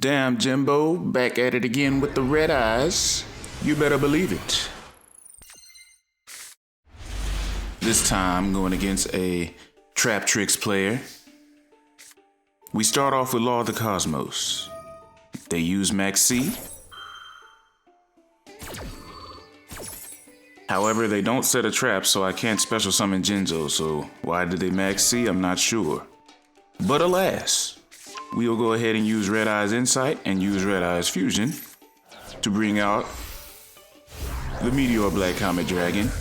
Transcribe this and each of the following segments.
Damn, Jimbo, back at it again with the red eyes. You better believe it. This time, going against a Traptrix player. We start off with Law of the Cosmos. They use Max C. However, they don't set a trap, so I can't special summon Jinzo, so why did they Max C? I'm not sure. But alas, we will go ahead and use Red Eye's Insight and use Red Eye's Fusion to bring out the Meteor Black Comet Dragon,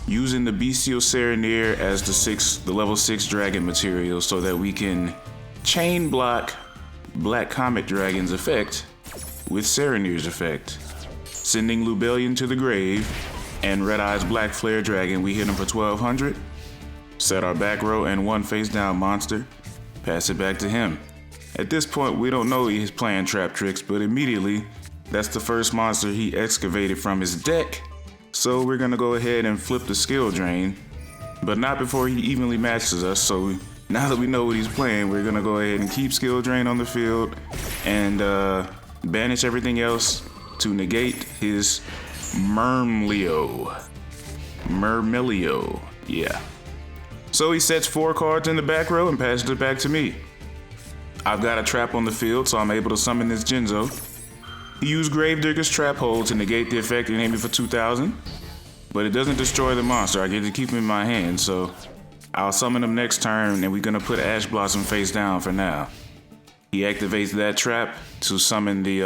using the Bystial Serenir as the level 6 dragon material so that we can chain block Black Comet Dragon's effect with Serenir's effect, sending Lubellion to the grave, and Red Eye's Black Flare Dragon, we hit him for 1200, set our back row and one face down monster, pass it back to him. At this point, we don't know he's playing Traptrix, but immediately, that's the first monster he excavated from his deck, so we're gonna go ahead and flip the skill drain, but not before he evenly matches us, so now that we know what he's playing, we're gonna go ahead and keep skill drain on the field and banish everything else to negate his Myrmilio, yeah. So he sets 4 cards in the back row and passes it back to me. I've got a trap on the field, so I'm able to summon this Jinzo. He used Gravedigger's Trap Hold to negate the effect and hit me for 2000, but it doesn't destroy the monster. I get to keep him in my hand, so I'll summon him next turn, and we're gonna put Ash Blossom face down for now. He activates that trap to summon the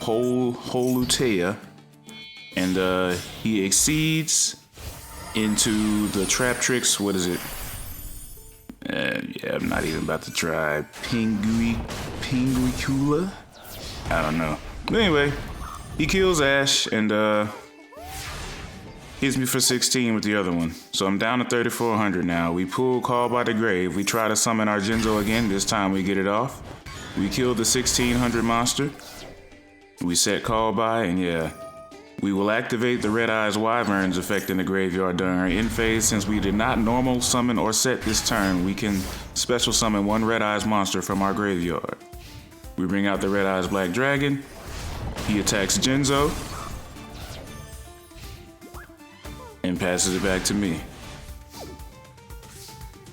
Holutea, and he exceeds into the Traptrix. What is it? Yeah, I'm not even about to try. Pinguicula? I don't know. But anyway, he kills Ash and hits me for 16 with the other one. So I'm down to 3400 now. We pull Call by the Grave. We try to summon our Jinzo again. This time we get it off. We kill the 1600 monster. We set Call by, and yeah. We will activate the Red Eye's Wyvern's effect in the graveyard during our end phase. Since we did not normal summon or set this turn, we can special summon one Red Eye's monster from our graveyard. We bring out the Red Eye's Black Dragon. He attacks Jinzo and passes it back to me.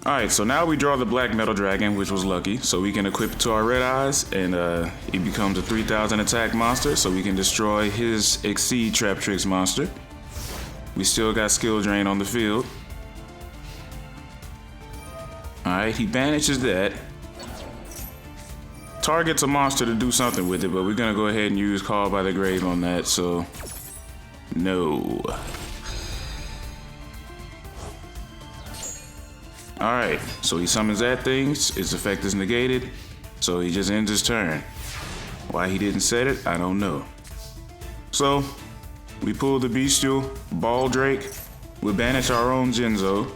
Alright, so now we draw the Black Metal Dragon, which was lucky, so we can equip it to our Red Eyes, and it becomes a 3000 attack monster, so we can destroy his Exceed Traptrix monster. We still got Skill Drain on the field. Alright, he banishes that. Targets a monster to do something with it, but we're gonna go ahead and use Call by the Grave on that, so no. Alright, so he summons that thing, its effect is negated, so he just ends his turn. Why he didn't set it, I don't know. So, we pull the Bystial, Baldrake, we banish our own Jinzo,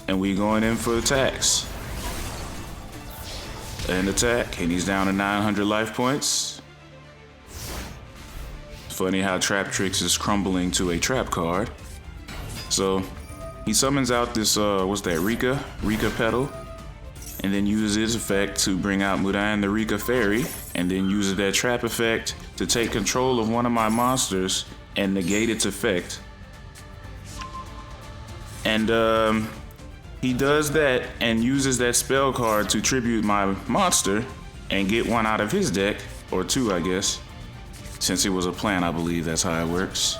and we going in for attacks. And attack, and he's down to 900 life points. Funny how Traptrix is crumbling to a trap card. So, he summons out this, what's that, Rika Petal, and then uses his effect to bring out Mudan the Rika Fairy, and then uses that trap effect to take control of one of my monsters and negate its effect. And he does that and uses that spell card to tribute my monster and get one out of his deck, or 2 I guess, since it was a plan, I believe that's how it works.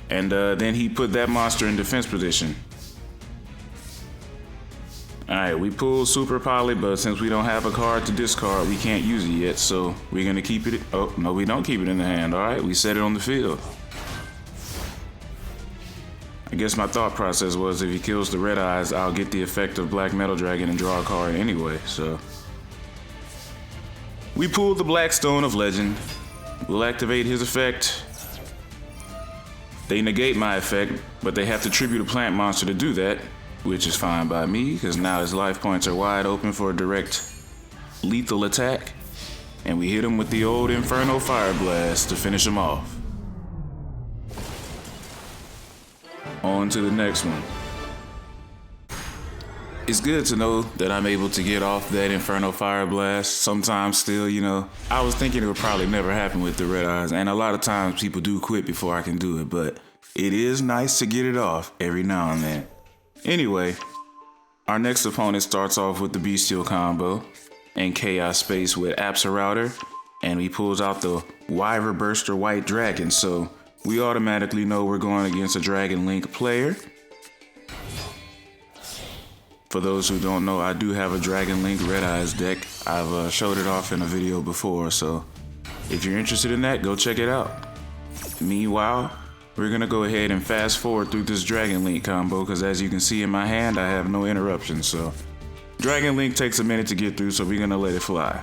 And then he put that monster in defense position. Alright, we pull Super Poly, but since we don't have a card to discard, we can't use it yet, so we're gonna keep it. Oh, no, we don't keep it in the hand. Alright, we set it on the field. I guess my thought process was if he kills the Red Eyes, I'll get the effect of Black Metal Dragon and draw a card anyway, so. We pull the Black Stone of Legend. We'll activate his effect. They negate my effect, but they have to tribute a plant monster to do that, which is fine by me, because now his life points are wide open for a direct lethal attack, and we hit him with the old Inferno Fire Blast to finish him off. On to the next one. It's good to know that I'm able to get off that Inferno Fire Blast sometimes still, you know. I was thinking it would probably never happen with the Red Eyes, and a lot of times people do quit before I can do it, but it is nice to get it off every now and then. Anyway, our next opponent starts off with the Bystial combo and Chaos Space with Router, and he pulls out the Wyver Burster White Dragon, so we automatically know we're going against a Dragon Link player. For those who don't know, I do have a Dragon Link Red Eyes deck. I've showed it off in a video before, so if you're interested in that, go check it out. Meanwhile, we're gonna go ahead and fast forward through this Dragon Link combo, because as you can see in my hand, I have no interruptions, so Dragon Link takes a minute to get through, so we're gonna let it fly.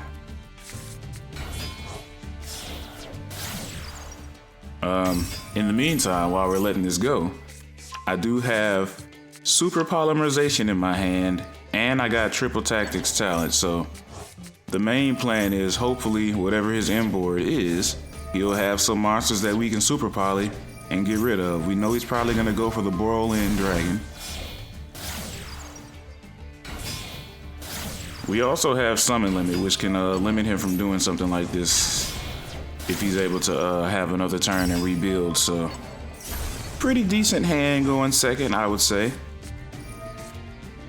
In the meantime, while we're letting this go, I do have Super Polymerization in my hand, and I got Triple Tactics talent, so the main plan is hopefully whatever his inboard is, he'll have some monsters that we can Super Poly and get rid of. We know he's probably gonna go for the Borrel-In Dragon. We also have Summon Limit, which can limit him from doing something like this if he's able to have another turn and rebuild, so pretty decent hand going second, I would say.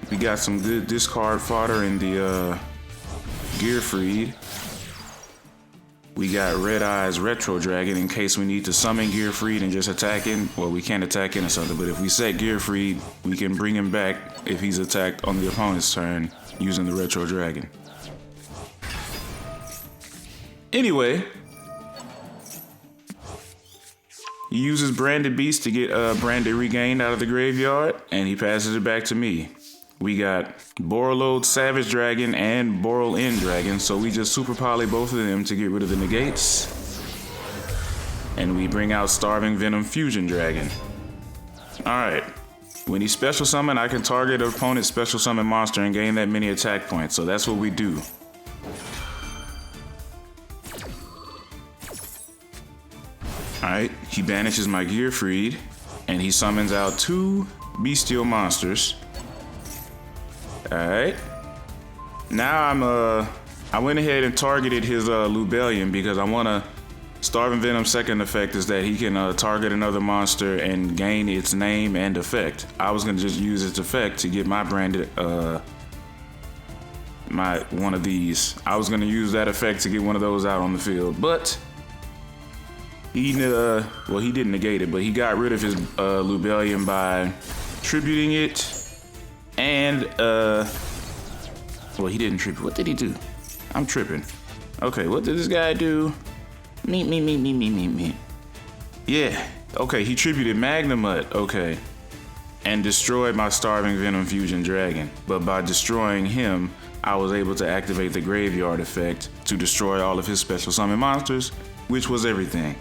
We got some good discard fodder in the Gearfried. We got Red Eyes Retro Dragon in case we need to summon Gearfried and just attack him. Well, we can't attack him or something, but if we set Gearfried, we can bring him back if he's attacked on the opponent's turn using the Retro Dragon. Anyway, he uses Branded Beast to get Branded Regained out of the graveyard, and he passes it back to me. We got Borreload Savage Dragon and Borrel-In Dragon, so we just Super Poly both of them to get rid of the negates. And we bring out Starving Venom Fusion Dragon. Alright, when he special summon, I can target an opponent's special summon monster and gain that many attack points, so that's what we do. Alright, he banishes my Gearfried, and he summons out 2 Bystial monsters. Alright. Now I went ahead and targeted his Lubellion because I want to. Starving Venom's second effect is that he can target another monster and gain its name and effect. I was going to just use its effect to get my branded, one of these. I was going to use that effect to get one of those out on the field, but he didn't negate it, but he got rid of his Lubellion by tributing it. And, well, he didn't tribute. What did he do? I'm tripping. Okay, what did this guy do? Me. Yeah, okay, he tributed Magnemut, okay. And destroyed my Starving Venom Fusion Dragon. But by destroying him, I was able to activate the Graveyard effect to destroy all of his special summon monsters, which was everything.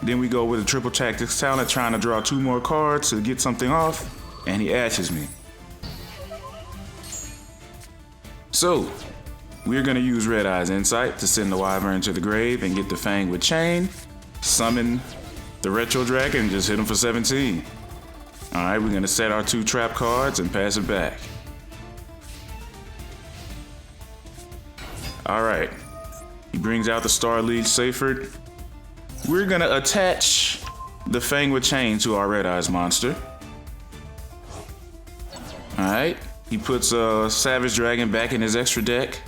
Then we go with a Triple Tactics talent, trying to draw 2 more cards to get something off, and he ashes me. So, we're going to use Red Eyes Insight to send the Wyvern to the grave and get the Fang with Chain, summon the Retro Dragon, and just hit him for 17. Alright, we're going to set our 2 trap cards and pass it back. Alright, he brings out the Star Leech Seyfert. We're going to attach the Fang with Chain to our Red Eyes monster. Alright. He puts a Savage Dragon back in his extra deck,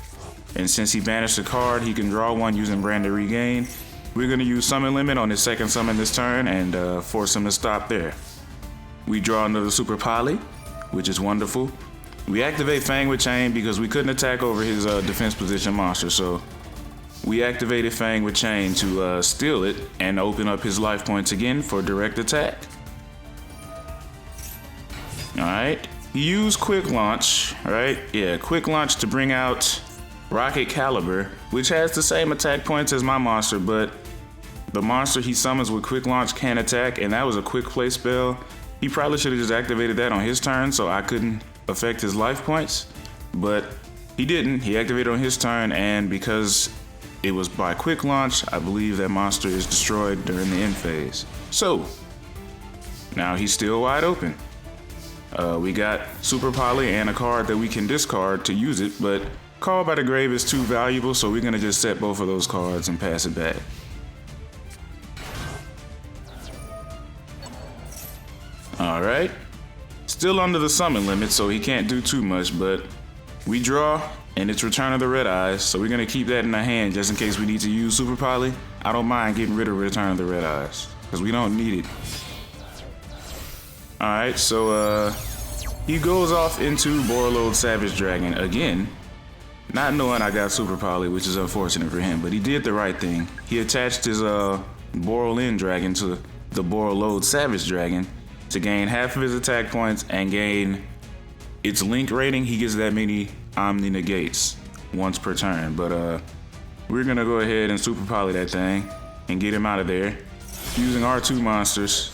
and since he banished a card, he can draw 1 using Branded Regain. We're going to use Summon Limit on his second summon this turn and force him to stop there. We draw another Super Poly, which is wonderful. We activate Fang with Chain because we couldn't attack over his defense position monster, so we activated Fang with Chain to steal it and open up his life points again for direct attack. Alright. He used Quick Launch, right? Yeah, Quick Launch to bring out Rocket Caliber, which has the same attack points as my monster, but the monster he summons with Quick Launch can't attack, and that was a quick play spell. He probably should have just activated that on his turn so I couldn't affect his life points, but he didn't. He activated on his turn, and because it was by Quick Launch, I believe that monster is destroyed during the end phase. So, now he's still wide open. We got Super Poly and a card that we can discard to use it, but Call by the Grave is too valuable, so we're gonna just set both of those cards and pass it back. Alright. Still under the summon limit, so he can't do too much, but we draw, and it's Return of the Red Eyes, so we're gonna keep that in our hand just in case we need to use Super Poly. I don't mind getting rid of Return of the Red Eyes, because we don't need it. Alright, so he goes off into Borreload Savage Dragon again, not knowing I got Super Poly, which is unfortunate for him, but he did the right thing. He attached his Borrel-In Dragon to the Borreload Savage Dragon to gain half of his attack points and gain its link rating. He gets that many Omni Negates once per turn, but we're gonna go ahead and Super Poly that thing and get him out of there using our 2 monsters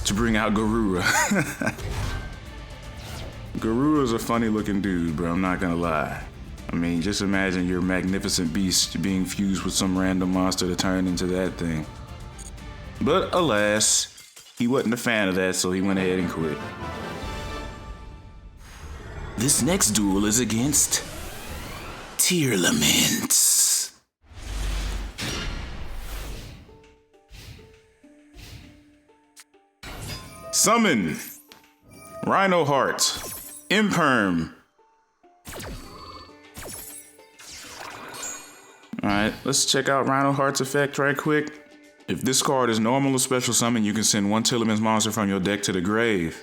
to bring out Garura. Garura's a funny looking dude, bro, I'm not gonna lie. I mean, just imagine your magnificent beast being fused with some random monster to turn into that thing. But alas, he wasn't a fan of that, so he went ahead and quit. This next duel is against Tearlaments. Summon Rhino Heart, Imperm. Alright, let's check out Rhino Heart's effect right quick. If this card is normal or special summon, you can send 1 Tearlaments monster from your deck to the grave.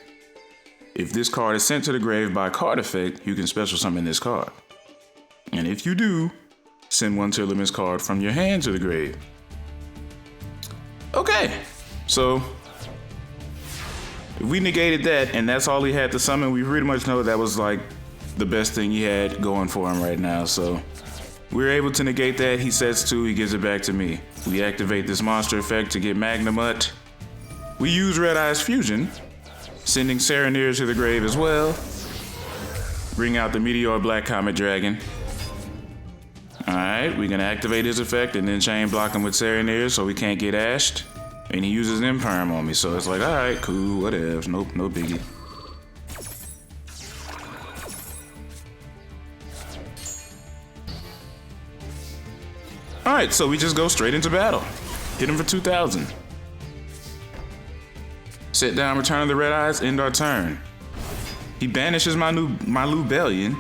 If this card is sent to the grave by card effect, you can special summon this card. And if you do, send 1 Tearlaments card from your hand to the grave. Okay, so if we negated that and that's all he had to summon, we pretty much know that was like the best thing he had going for him right now. So we're able to negate that. He sets 2, he gives it back to me. We activate this monster effect to get Magnamut. We use Red Eyes Fusion, sending Serenir to the grave as well. Bring out the Meteor Black Comet Dragon. Alright, we're gonna activate his effect and then chain block him with Serenir so we can't get ashed. And he uses Imperm on me, so it's like, alright, cool, whatever, nope, no biggie. Alright, so we just go straight into battle. Hit him for 2,000. Set down Return of the Red Eyes, end our turn. He banishes my Lubellion,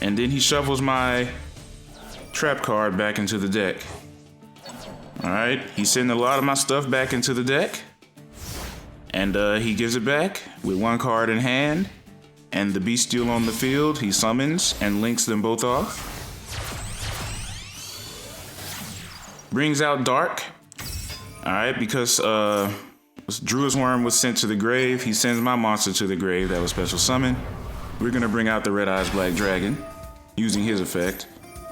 and then he shuffles my trap card back into the deck. Alright, he's sending a lot of my stuff back into the deck. And he gives it back with 1 card in hand. And the Bystial on the field, he summons and links them both off. Brings out Dark. Alright, because Druid's Worm was sent to the grave, he sends my monster to the grave that was special summon. We're gonna bring out the Red Eyes Black Dragon using his effect.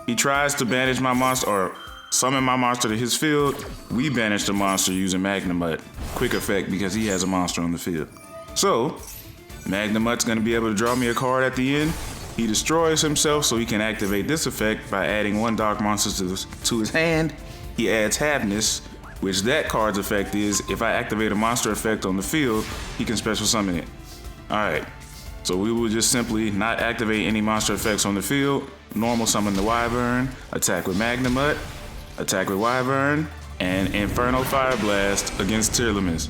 He tries to banish my monster or summon my monster to his field. We banish the monster using Magnamut. Quick effect because he has a monster on the field. So, Magnamut's gonna be able to draw me a card at the end. He destroys himself so he can activate this effect by adding 1 dark monster to his hand. He adds Halfness, which that card's effect is, if I activate a monster effect on the field, he can special summon it. Alright, so we will just simply not activate any monster effects on the field, normal summon the Wyvern, attack with Magnamut, attack with Wyvern, and Inferno Fire Blast against Tearlaments.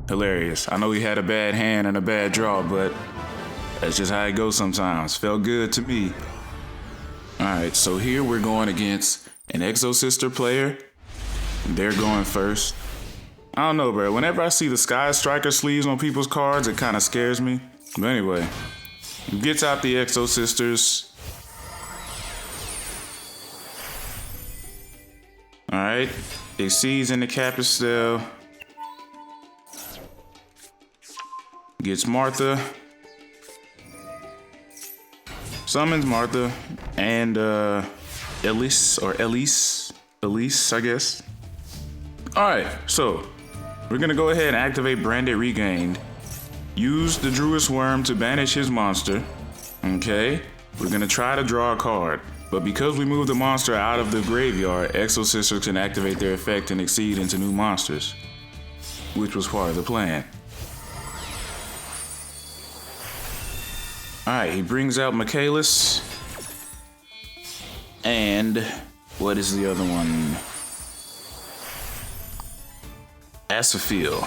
Hilarious. I know he had a bad hand and a bad draw, but that's just how it goes sometimes. Felt good to me. Alright, so here we're going against an Exosister player. They're going first. I don't know, bro. Whenever I see the Sky Striker sleeves on people's cards, it kind of scares me. But anyway, he gets out the Exosisters. Alright, Exceeds in the Capistel. Gets Martha. Summons Martha and Elise, I guess. Alright, so we're gonna go ahead and activate Branded Regained. Use the Druid's Worm to banish his monster. Okay, we're gonna try to draw a card. But because we moved the monster out of the graveyard, Exosisters can activate their effect and exceed into new monsters. which was part of the plan. Alright, he brings out Michaelis. And what is the other one? Asophiel.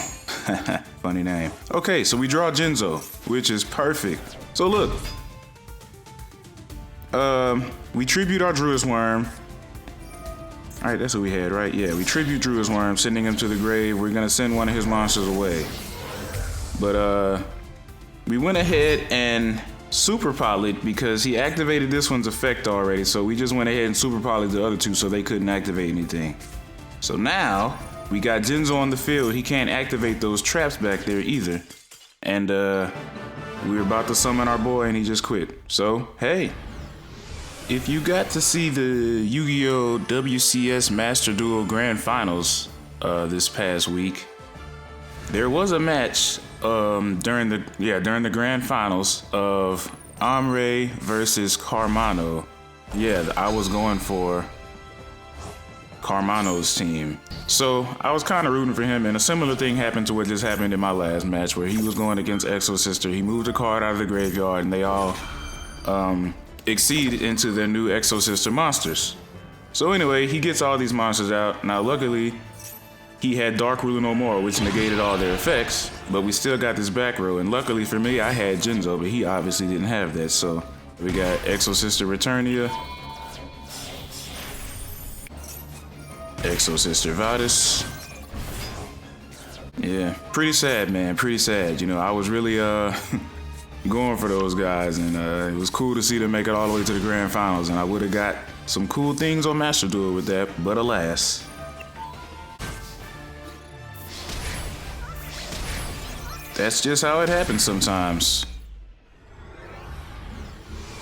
Funny name. Okay, so we draw Jinzo, which is perfect. So look. We tribute our Druid's Worm. Alright, that's what we had, right? Yeah, we tribute Druid's Worm, sending him to the grave. We're gonna send one of his monsters away. But we went ahead and super polyed because he activated this one's effect already. So we just went ahead and super polyed the other two so they couldn't activate anything. So now we got Jinzo on the field. He can't activate those traps back there either. And we were about to summon our boy and he just quit. So, hey. If you got to see the Yu-Gi-Oh! WCS Master Duel Grand Finals this past week, there was a match during the Grand Finals of Emre versus Karmano. Yeah, I was going for Karmano's team. So I was kind of rooting for him, and a similar thing happened to what just happened in my last match where he was going against Exosister. He moved a card out of the graveyard and they all exceed into their new Exosister monsters. So anyway, he gets all these monsters out. Now luckily, he had Dark Ruler No More, which negated all their effects, but we still got this back row. And luckily for me, I had Jinzo, but he obviously didn't have that. So we got Exosister Returnia, Exosister Vadis. Yeah, pretty sad, man, pretty sad. You know, I was really going for those guys, and it was cool to see them make it all the way to the Grand Finals, and I would have got some cool things on Master Duel with that, but alas. That's just how it happens sometimes.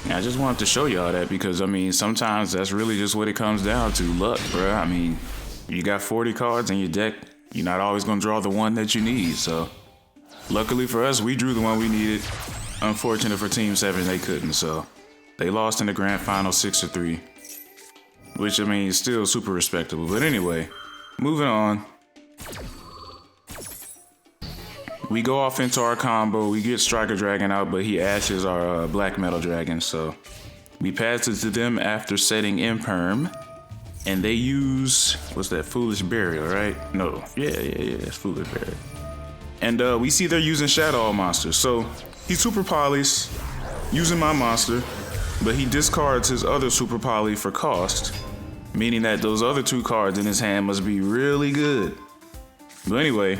I just wanted to show y'all that because, I mean, sometimes that's really just what it comes down to, luck, bruh. I mean, you got 40 cards in your deck, you're not always gonna draw the one that you need, so. Luckily for us, we drew the one we needed. Unfortunate for Team 7, they couldn't, so. They lost in the Grand Final 6-3. Which, I mean, is still super respectable. But anyway, moving on. We go off into our combo, we get Striker Dragon out, but he ashes our Black Metal Dragon, so. We pass it to them after setting Imperm. And they use, what's that, Foolish Burial, right? No, yeah, it's Foolish Burial. And we see they're using Shadoll monsters, so. He super polys using my monster, but he discards his other super poly for cost, meaning that those other two cards in his hand must be really good. But anyway,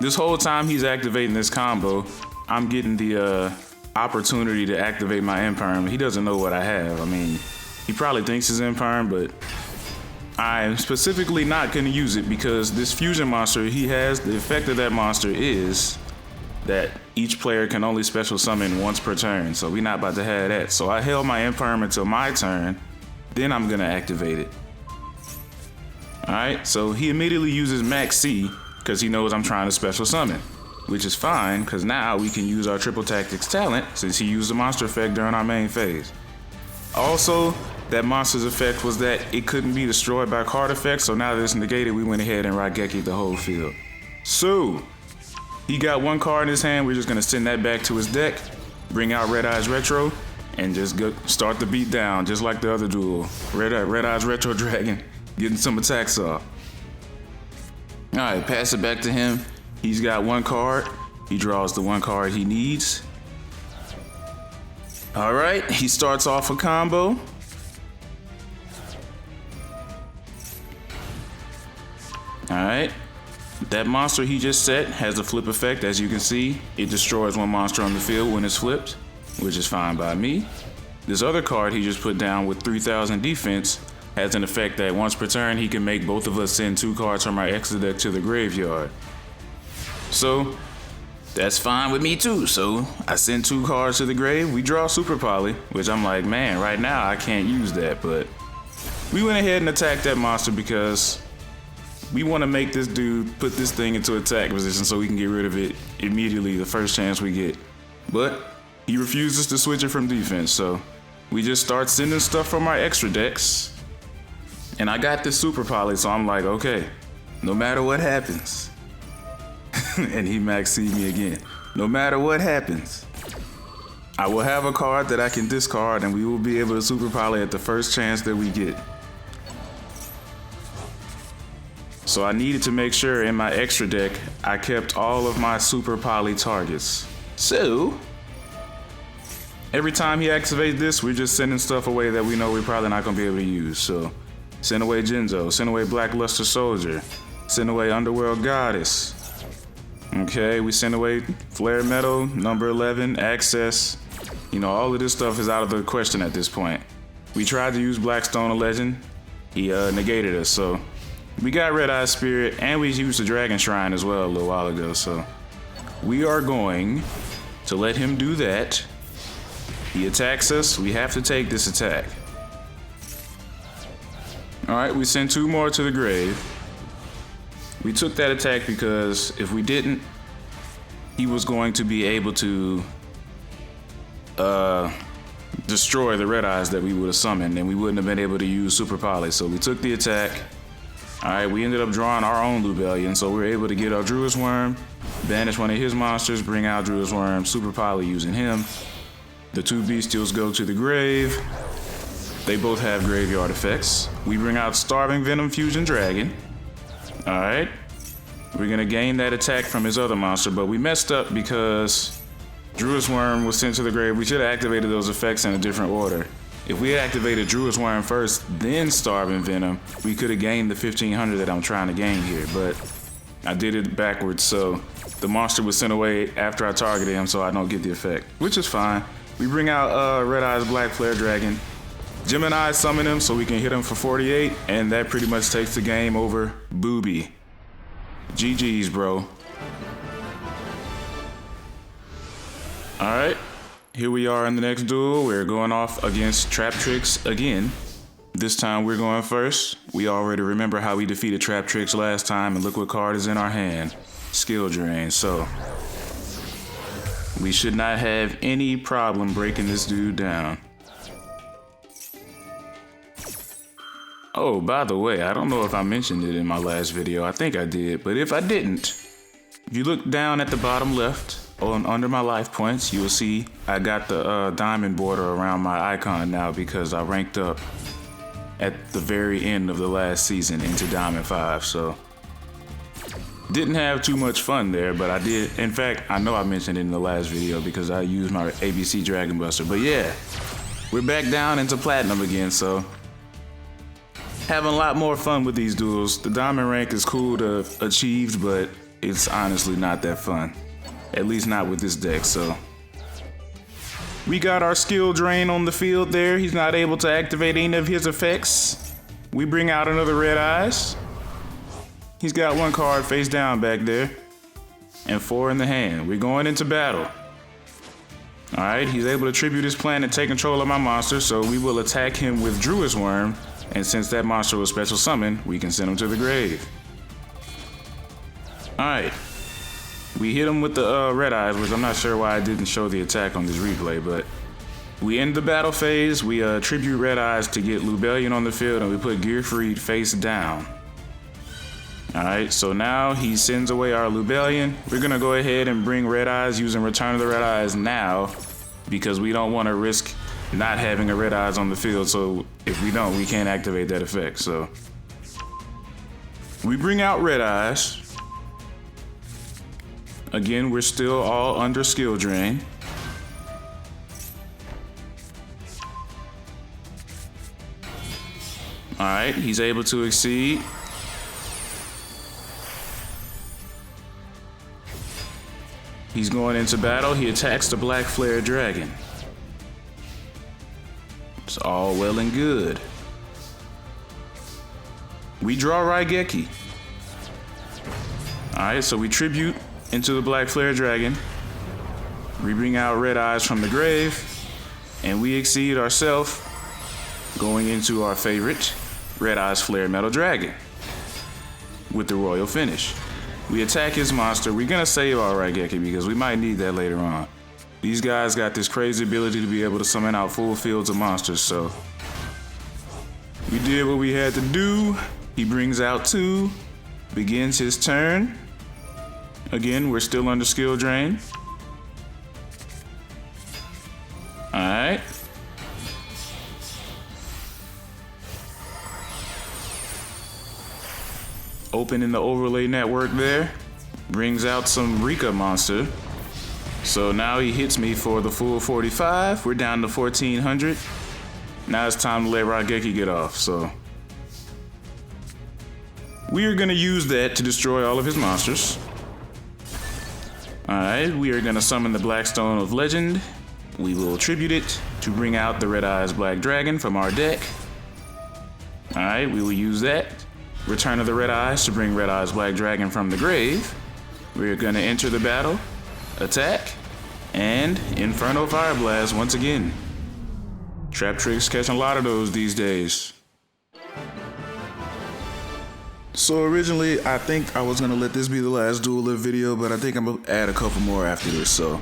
this whole time he's activating this combo, I'm getting the opportunity to activate my Imperm. He doesn't know what I have. I mean, he probably thinks it's Imperm, but I'm specifically not going to use it because this fusion monster he has, the effect of that monster is that each player can only special summon once per turn, so we're not about to have that. So I held my Imperm until my turn, then I'm gonna activate it. Alright, so he immediately uses Max C, because he knows I'm trying to special summon, which is fine, because now we can use our Triple Tactics talent, since he used the monster effect during our main phase. Also, that monster's effect was that it couldn't be destroyed by card effects, so now that it's negated, we went ahead and Raigeki the whole field. So, he got one card in his hand, we're just gonna send that back to his deck, bring out Red Eyes Retro, and just start the beat down, just like the other duel. Red Eyes Retro Dragon, getting some attacks off. Alright, pass it back to him. He's got one card, he draws the one card he needs. Alright, he starts off a combo. Alright. That monster he just set has a flip effect, as you can see. It destroys one monster on the field when it's flipped, which is fine by me. This other card he just put down with 3000 defense has an effect that once per turn he can make both of us send 2 cards from our extra deck to the graveyard. So, that's fine with me too. So, I send 2 cards to the grave, we draw Super Poly, which I'm like, man, right now I can't use that, but we went ahead and attacked that monster because we want to make this dude put this thing into attack position so we can get rid of it immediately the first chance we get. But he refuses to switch it from defense, so we just start sending stuff from our extra decks. And I got this Super Poly, so I'm like, okay, no matter what happens, and he max C'd me again. No matter what happens, I will have a card that I can discard and we will be able to super poly at the first chance that we get. So I needed to make sure in my extra deck, I kept all of my super poly targets. So, every time he activates this, we're just sending stuff away that we know we're probably not gonna be able to use. So, send away Genzo, send away Blackluster Soldier, send away Underworld Goddess. Okay, we send away Flare Metal, number 11, Access. You know, all of this stuff is out of the question at this point. We tried to use Blackstone Legend, he negated us, so. We got Red Eye Spirit, and we used the Dragon Shrine as well a little while ago, so. We are going to let him do that. He attacks us, we have to take this attack. Alright, we sent 2 more to the grave. We took that attack because if we didn't, he was going to be able to destroy the Red Eyes that we would have summoned, and we wouldn't have been able to use Super Poly. So we took the attack. Alright, we ended up drawing our own Lubellion, so we were able to get our Druid's Worm, banish one of his monsters, bring out Druid's Worm, Super Poly using him. The 2 Bystials go to the grave. They both have graveyard effects. We bring out Starving Venom Fusion Dragon. Alright. We're gonna gain that attack from his other monster, but we messed up because Druid's Worm was sent to the grave. We should have activated those effects in a different order. If we had activated Druid's Worm first, then Starving Venom, we could have gained the 1500 that I'm trying to gain here, but I did it backwards, so the monster was sent away after I targeted him, so I don't get the effect, which is fine. We bring out Red Eyes Black Flare Dragon. Gemini summon him so we can hit him for 48, and that pretty much takes the game over. Booby. GG's, bro. Alright. Here we are in the next duel. We're going off against Traptrix again. This time we're going first. We already remember how we defeated Traptrix last time, and look what card is in our hand. Skill Drain, so we should not have any problem breaking this dude down. Oh, by the way, I don't know if I mentioned it in my last video. I think I did, but if I didn't, if you look down at the bottom left, under my life points, you will see I got the diamond border around my icon now because I ranked up at the very end of the last season into Diamond 5, so didn't have too much fun there, but I did. In fact, I know I mentioned it in the last video because I used my ABC Dragon Buster, but yeah, we're back down into Platinum again, so having a lot more fun with these duels. The Diamond rank is cool to achieve, but it's honestly not that fun. At least not with this deck, so. We got our skill drain on the field there. He's not able to activate any of his effects. We bring out another Red Eyes. He's got 1 card face down back there. And 4 in the hand. We're going into battle. Alright, he's able to tribute his plan and take control of my monster, so we will attack him with Druid's Worm. And since that monster was special summoned, we can send him to the grave. Alright. We hit him with the Red Eyes, which I'm not sure why I didn't show the attack on this replay, but we end the battle phase. We tribute Red Eyes to get Lubellion on the field, and we put Gearfried face down. Alright, so now he sends away our Lubellion. We're gonna go ahead and bring Red Eyes using Return of the Red Eyes now, because we don't want to risk not having a Red Eyes on the field, so if we don't, we can't activate that effect, so. We bring out Red Eyes. Again, we're still all under skill drain. Alright, he's able to exceed. He's going into battle. He attacks the Black Flare Dragon. It's all well and good. We draw Raigeki. Alright, so we tribute into the Black Flare Dragon. We bring out Red Eyes from the grave. And we exceed ourselves, going into our favorite Red Eyes Flare Metal Dragon with the royal finish. We attack his monster. We're gonna save our Raigeki because we might need that later on. These guys got this crazy ability to be able to summon out full fields of monsters, so we did what we had to do. He brings out 2, begins his turn, Again, we're still under skill drain. Alright. Opening the overlay network there. Brings out some Rika monster. So now he hits me for the full 45. We're down to 1400. Now it's time to let Raigeki get off, so. We are gonna use that to destroy all of his monsters. Alright, we are gonna summon the Blackstone of Legend. We will tribute it to bring out the Red Eyes Black Dragon from our deck. Alright, we will use that. Return of the Red Eyes to bring Red Eyes Black Dragon from the grave. We are gonna enter the battle, attack, and Inferno Fire Blast once again. Traptrix catching a lot of those these days. So originally, I think I was gonna let this be the last Duel video, but I think I'm gonna add a couple more after this, so.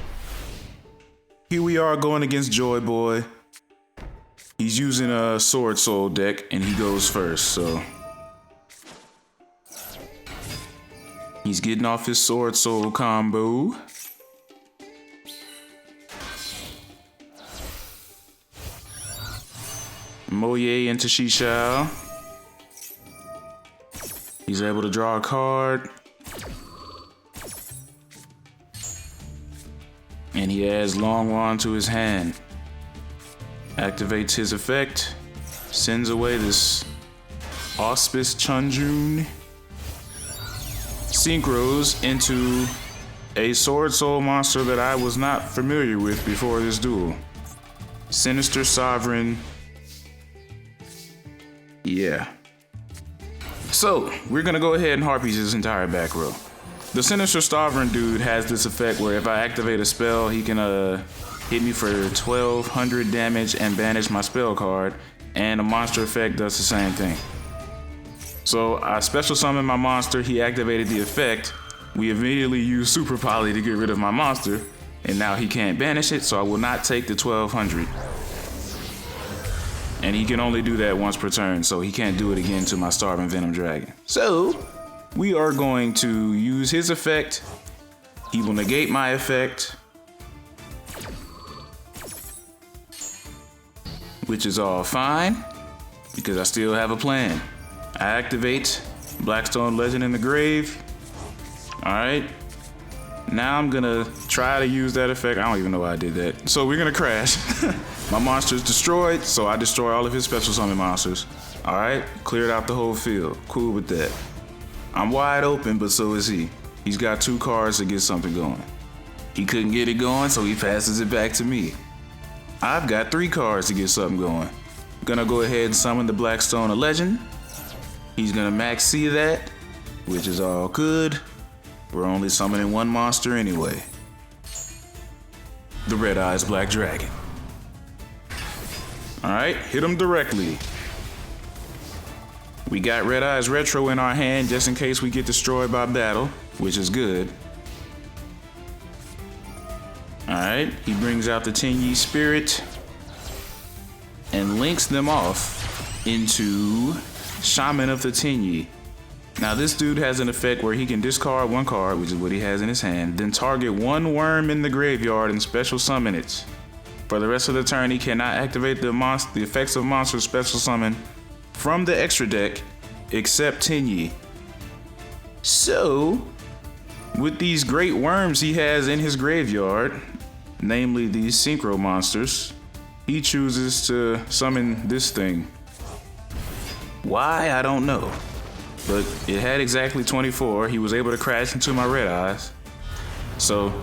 Here we are going against Joy Boy. He's using a Swordsoul deck, and he goes first, so. He's getting off his Swordsoul combo. Moye into Shishao. He's able to draw a card. And he adds Long Wand to his hand. Activates his effect. Sends away this Auspice Chunjun. Synchros into a Swordsoul monster that I was not familiar with before this duel. Sinister Sovereign. Yeah. So, we're gonna go ahead and Harpies his entire back row. The Sinister Sovereign dude has this effect where if I activate a spell, he can hit me for 1200 damage and banish my spell card, and a monster effect does the same thing. So, I special summon my monster, he activated the effect, we immediately use Super Poly to get rid of my monster, and now he can't banish it, so I will not take the 1200. And he can only do that once per turn, so he can't do it again to my Starving Venom Dragon. So, we are going to use his effect. He will negate my effect, which is all fine, because I still have a plan. I activate Blackstone Legend in the grave. Alright. Now I'm gonna try to use that effect. I don't even know why I did that. So we're gonna crash. My monster's destroyed, so I destroy all of his special summon monsters. Alright, cleared out the whole field. Cool with that. I'm wide open, but so is he. He's got 2 cards to get something going. He couldn't get it going, so he passes it back to me. I've got 3 cards to get something going. Gonna go ahead and summon the Blackstone of Legend. He's gonna max C that, which is all good. We're only summoning 1 monster anyway. The Red Eyes Black Dragon. Alright, hit him directly. We got Red Eyes Retro in our hand just in case we get destroyed by battle, which is good. Alright, he brings out the Tenyi Spirit and links them off into Shaman of the Tenyi. Now this dude has an effect where he can discard 1 card, which is what he has in his hand, then target 1 worm in the graveyard and special summon it. For the rest of the turn, he cannot activate the effects of monsters special summon from the extra deck, except Tenyi. So, with these great worms he has in his graveyard, namely these Synchro monsters, he chooses to summon this thing. Why, I don't know. But it had exactly 24. He was able to crash into my Red Eyes. So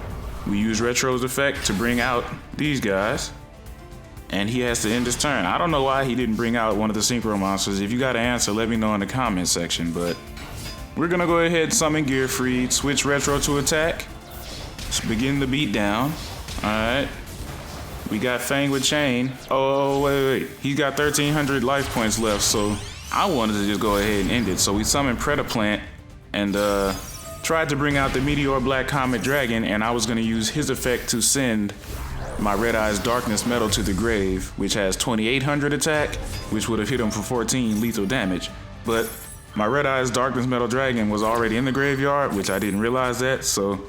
we use Retro's effect to bring out these guys. And he has to end his turn. I don't know why he didn't bring out one of the Synchro monsters. If you got an answer, let me know in the comment section. But we're gonna go ahead and summon Gearfried, switch Retro to attack. Let's begin the beat down. Alright. We got Fang with Chain. Oh, wait. He's got 1300 life points left, so I wanted to just go ahead and end it. So we summoned Predaplant and tried to bring out the Meteor Black Comet Dragon, and I was gonna use his effect to send my Red Eyes Darkness Metal to the grave, which has 2800 attack, which would have hit him for 14 lethal damage. But My Red Eyes Darkness Metal Dragon was already in the graveyard, which I didn't realize that, so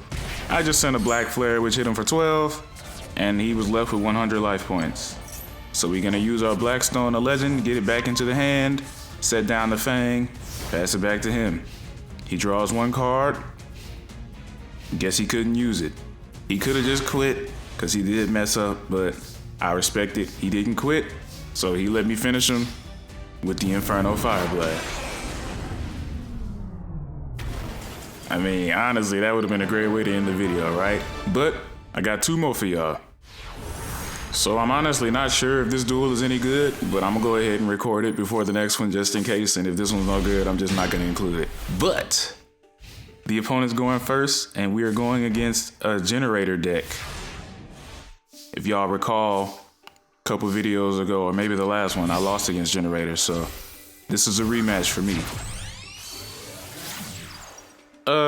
I just sent a Black Flare, which hit him for 12, and he was left with 100 life points. So we're gonna use our Blackstone, a legend, get it back into the hand, set down the Fang, pass it back to him. He draws one card. Guess he couldn't use it. He could have just quit, because he did mess up, but I respect it. He didn't quit, so he let me finish him with the Inferno Fire Blast. I mean, honestly, that would have been a great way to end the video, right? But I got two more for y'all. So I'm honestly not sure if this duel is any good, but I'm gonna go ahead and record it before the next one just in case, and if this one's no good, I'm just not gonna include it. But the opponent's going first, and we are going against a Generaider deck. If y'all recall, a couple videos ago, or maybe the last one, I lost against Generaider, so this is a rematch for me.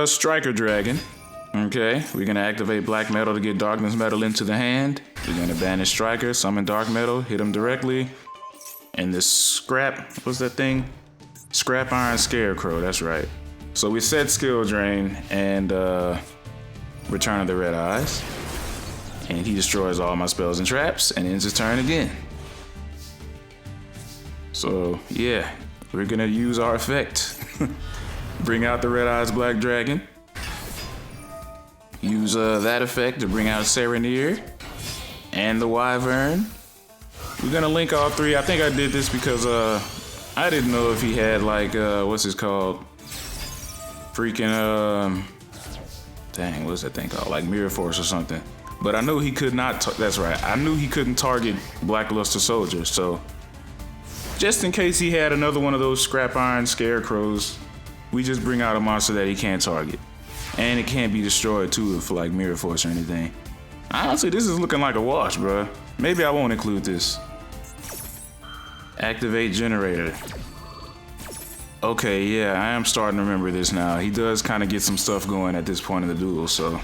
Striker Dragon. Okay, we're gonna activate Black Metal to get Darkness Metal into the hand. We're gonna banish Striker, summon Dark Metal, hit him directly. And this Scrap, what's that thing? Scrap Iron Scarecrow, that's right. So we set Skill Drain and Return of the Red Eyes. And he destroys all my spells and traps and ends his turn again. So yeah, we're gonna use our effect. Bring out the Red Eyes Black Dragon. Use that effect to bring out Serenir and the Wyvern. We're gonna link all three. I think I did this because I didn't know if he had like what's it called? Freaking dang, what's that thing called? Like Mirror Force or something. But I knew he could not. That's right. I knew he couldn't target Blackluster Soldier. So just in case he had another one of those Scrap Iron Scarecrows, we just bring out a monster that he can't target. And it can't be destroyed too for like Mirror Force or anything. Honestly, this is looking like a wash, bro. Maybe I won't include this. Activate Generaider. Okay, yeah, I am starting to remember this now. He does kind of get some stuff going at this point in the duel, so.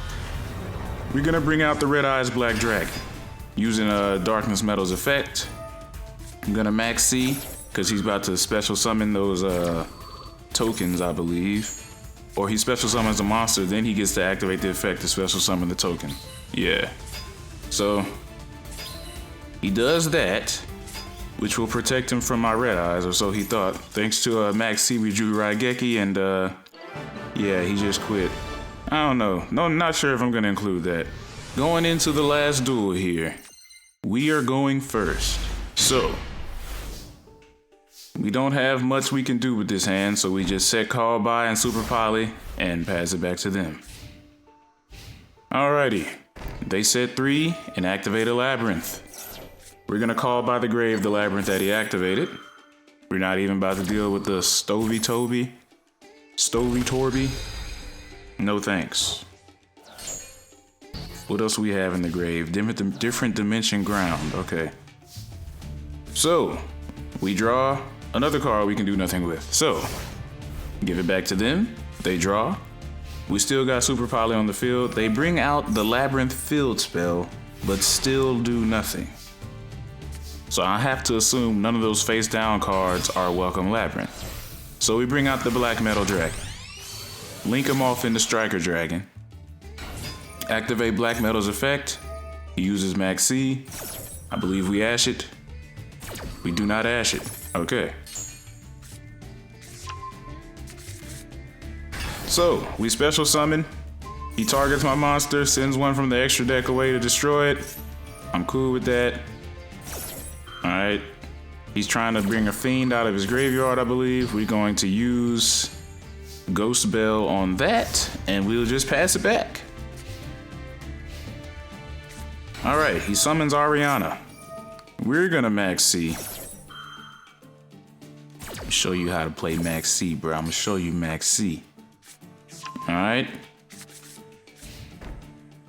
We're gonna bring out the Red Eyes Black Dragon. Using Darkness Metal's effect. I'm gonna max C, because he's about to special summon those tokens, I believe. Or he special summons a monster, then he gets to activate the effect to special summon the token. Yeah. So, he does that, which will protect him from my Red Eyes, or so he thought. Thanks to Max C, we drew Raigeki, and yeah, he just quit. I don't know. No, not sure if I'm gonna include that. Going into the last duel here, we are going first. So, we don't have much we can do with this hand, so we just set Call By and Super Poly and pass it back to them. Alrighty, they set 3 and activate a Labrynth. We're gonna call by the grave the Labrynth that he activated. We're not even about to deal with the Stovey Torby. No thanks. What else we have in the grave? Different dimension ground, okay. So, we draw another card we can do nothing with. So, give it back to them. They draw. We still got Super Poly on the field. They bring out the Labrynth field spell, but still do nothing. So I have to assume none of those face down cards are Welcome Labrynth. So we bring out the Black Metal Dragon. Link him off into Striker Dragon. Activate Black Metal's effect. He uses Max C. I believe we ash it. We do not ash it. Okay. So, we special summon. He targets my monster, sends one from the extra deck away to destroy it. I'm cool with that. Alright. He's trying to bring a fiend out of his graveyard, I believe. We're going to use Ghost Bell on that, and we'll just pass it back. Alright, he summons Ariana. We're gonna Max C. Show you how to play Max C, bro. I'm gonna show you Max C. Alright.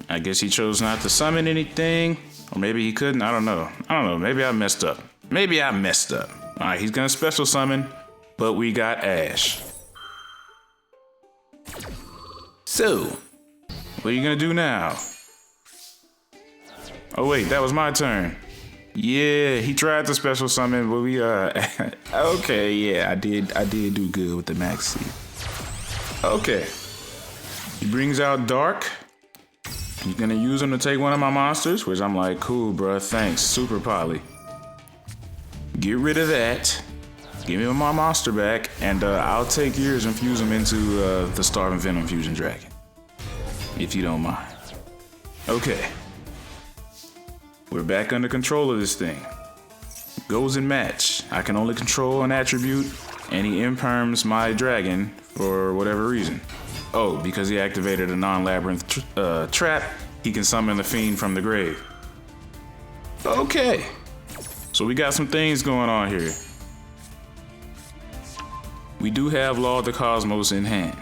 I guess he chose not to summon anything. Or maybe he couldn't. I don't know. Maybe I messed up. Alright, he's gonna special summon, but we got Ash. So, what are you gonna do now? Oh wait, that was my turn. Yeah, he tried to special summon, but we okay, yeah, I did do good with the max C. Okay. He brings out Dark. He's gonna use him to take one of my monsters, which I'm like, cool, bruh, thanks. Super Poly. Get rid of that. Give me my monster back, and I'll take yours and fuse them into the Starving Venom Fusion Dragon. If you don't mind. Okay. We're back under control of this thing. Goes in match. I can only control an attribute, and he imperms my dragon for whatever reason. Oh, because he activated a non-Labrynth trap, he can summon the Fiend from the grave. Okay. So we got some things going on here. We do have Law of the Cosmos in hand.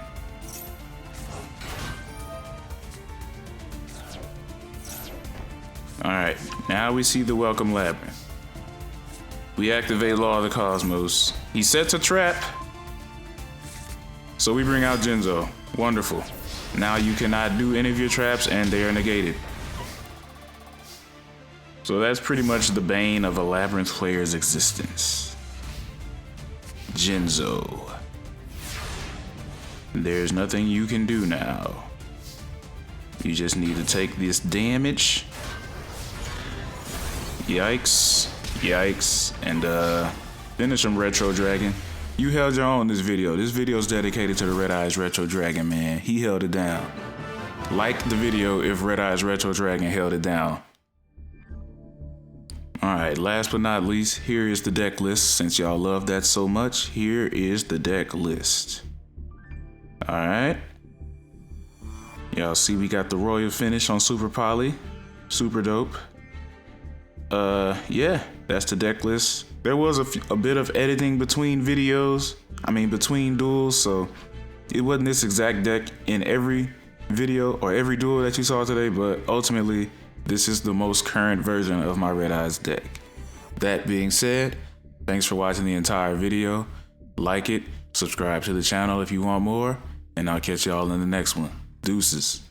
Alright, now we see the Welcome Labyrinth. We activate Law of the Cosmos. He sets a trap. So we bring out Jinzo. Wonderful. Now you cannot do any of your traps and they are negated. So that's pretty much the bane of a Labyrinth player's existence. Jinzo. There's nothing you can do now. You just need to take this damage. Yikes. Yikes. And finish him, Retro Dragon. You held your own this video. This video is dedicated to the Red Eyes Retro Dragon, man. He held it down. Like the video if Red Eyes Retro Dragon held it down. Alright, last but not least, here is the deck list. Since y'all love that so much, here is the deck list. Alright. Y'all see we got the Royal Finish on Super Poly. Super dope. Yeah, that's the deck list. There was a bit of editing between videos. Between duels, so it wasn't this exact deck in every video or every duel that you saw today, but ultimately, this is the most current version of my Red Eyes deck. That being said, thanks for watching the entire video. Like it, subscribe to the channel if you want more, and I'll catch y'all in the next one. Deuces.